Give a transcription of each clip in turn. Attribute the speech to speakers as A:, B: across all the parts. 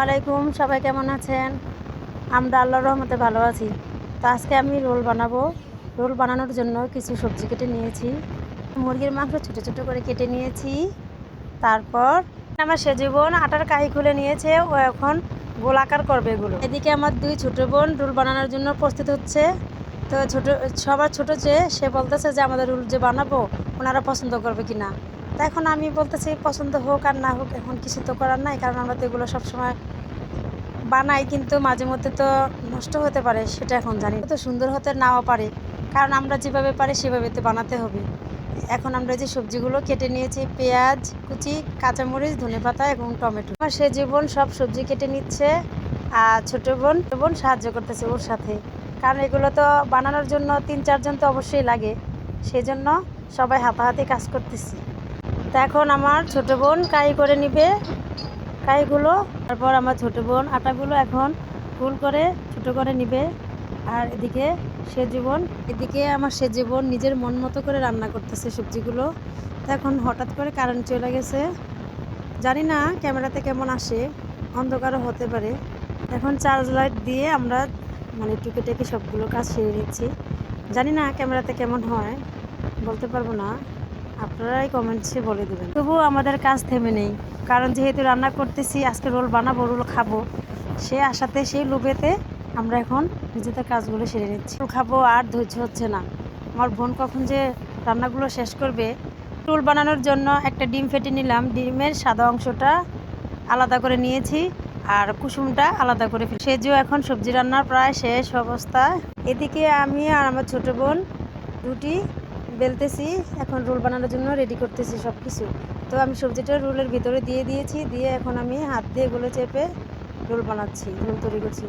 A: ওয়ালাইকুম, সবাই কেমন আছেন? আমরা আল্লাহর রহমতে ভালো আছি। তো আজকে আমি রোল বানাবো। রোল বানানোর জন্য কিছু সবজি কেটে নিয়েছি। মুরগির মাংস ছোট ছোট করে কেটে নিয়েছি। তারপর আমার সেজে বোন আটার কাহি খুলে নিয়েছে, ও এখন গোলাকার করবে এগুলো। এদিকে আমার দুই ছোট বোন রোল বানানোর জন্য প্রস্তুত হচ্ছে। তো সবার ছোট যে সে বলতেছে যে আমাদের রোল যে বানাবো ওনারা পছন্দ করবে কি না। তা এখন আমি বলতেছি পছন্দ হোক আর না হোক, এখন কিছু তো করার নাই, কারণ আমরা তো এগুলো সবসময় বানাই, কিন্তু মাঝে মধ্যে তো নষ্ট হতে পারে, সেটা এখন জানি তো সুন্দর হতে নাও পারে, কারণ আমরা যেভাবে পারি সেভাবে তো বানাতে হবে। এখন আমরা যে সবজিগুলো কেটে নিয়েছি, পেঁয়াজ কুচি, কাঁচামরিচ, ধনেপাতা এবং টমেটো। আমার সে জীবন সব সবজি কেটে নিচ্ছে, আর ছোট বোন সাহায্য করতেছে ওর সাথে, কারণ এগুলো তো বানানোর জন্য 3-4 জন তো অবশ্যই লাগে, সেই জন্য সবাই হাতাহাতি কাজ করতেছি। তা এখন আমার ছোট বোন কাই করে নিবে কাইগুলো। তারপর আমার ছোট বোন আটাগুলো এখন গোল করে ছোট করে নিবে। আর এদিকে আমার সে জীবন নিজের মন মতো করে রান্না করতেছে সবজিগুলো। তো এখন হঠাৎ করে কারেন্ট চলে গেছে, জানি না ক্যামেরাতে কেমন আসে, অন্ধকারও হতে পারে। এখন চার্জ লাইট দিয়ে আমরা টুকিটাকি সবগুলো কাজ সেরে নিচ্ছি। জানি না ক্যামেরাতে কেমন হয়, বলতে পারবো না, আপনারাই কমেন্টসে বলে দেবেন। তবুও আমাদের কাজ থেমে নেই, কারণ যেহেতু রান্না করতেছি, আজকে রোল বানাবো, রোল খাবো, সে আশাতে সেই লোভেতে আমরা এখন নিজেদের কাজগুলো সেরে নিচ্ছি। রোল খাবো আর ধৈর্য হচ্ছে না, আমার বোন কখন যে রান্নাগুলো শেষ করবে। রোল বানানোর জন্য একটা ডিম ফেটে নিলাম, ডিমের সাদা অংশটা আলাদা করে নিয়েছি আর কুসুমটা আলাদা করে সেজও এখন সবজি রান্নার প্রায় শেষ অবস্থা। এদিকে আমি আর আমার ছোট বোন রুটি বেলতেছি, এখন রোল বানানোর জন্য রেডি করতেছি সব কিছু। তো আমি সবজিটা রোলের ভিতরে দিয়ে দিয়েছি, দিয়ে এখন আমি হাত দিয়ে এগুলো চেপে রোল বানাচ্ছি, রোল তৈরি করছি।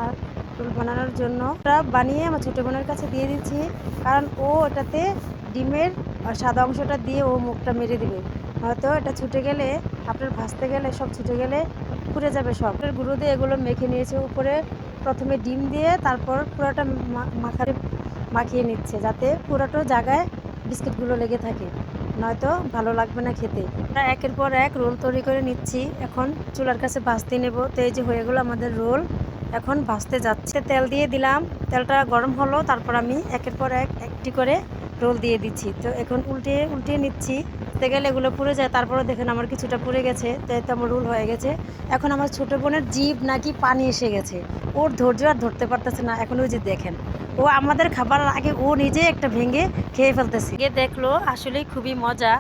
A: আর রোল বানানোর জন্য ওটা বানিয়ে আমার ছোটো বোনের কাছে দিয়ে দিচ্ছি, কারণ ও এটাতে ডিমের সাদা অংশটা দিয়ে ও মুখটা মেরে দেবে, হয়তো এটা ছুটে গেলে, আপনার ভাজতে গেলে সব ছুটে গেলে পুড়ে যাবে। সব গুঁড়ো দিয়ে এগুলো মেখে নিয়েছে, উপরে প্রথমে ডিম দিয়ে তারপর পুরোটা মাখিয়ে নিচ্ছে, যাতে পুরোটা জায়গায় বিস্কিটগুলো লেগে থাকে, নয়তো ভালো লাগবে না খেতে। আমরা একের পর এক রোল তৈরি করে নিচ্ছি, এখন চুলার কাছে ভাজতে নেব। তো এই যে হয়ে গেলো আমাদের রোল, এখন ভাজতে যাচ্ছে। তেল দিয়ে দিলাম, তেলটা গরম হলো, তারপর আমি একের পর এক একটি করে রোল দিয়ে দিচ্ছি। তো এখন উল্টিয়ে নিচ্ছি, গেলে এগুলো পুড়ে যায়। তারপরে দেখেন আমার কিছুটা পুড়ে গেছে, তো এতে আমার রোল হয়ে গেছে। এখন আমার ছোটো বোনের জিভ নাকি পানি এসে গেছে, ওর ধৈর্য আর ধরতে পারতেছে না। এখন ওই যে দেখেন, ও আমাদের খাবার আগে ও নিজে একটা ভেঙে খেয়ে ফেলতেছে। খেয়ে দেখলো আসলেই খুবই মজা,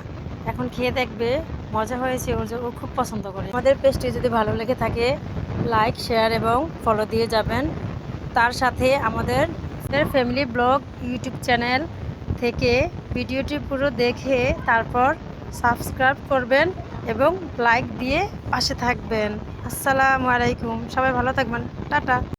A: এখন খেয়ে দেখবে মজা হয়েছে, ও খুব পছন্দ করে। আমাদের পেজটি যদি ভালো লেগে থাকে, লাইক, শেয়ার এবং ফলো দিয়ে যাবেন। তার সাথে আমাদের ফ্যামিলি ব্লগ ইউটিউব চ্যানেল থেকে ভিডিওটি পুরো দেখে তারপর সাবস্ক্রাইব করবেন এবং লাইক দিয়ে পাশে থাকবেন। আসসালামু আলাইকুম, সবাই ভালো থাকবেন, টাটা।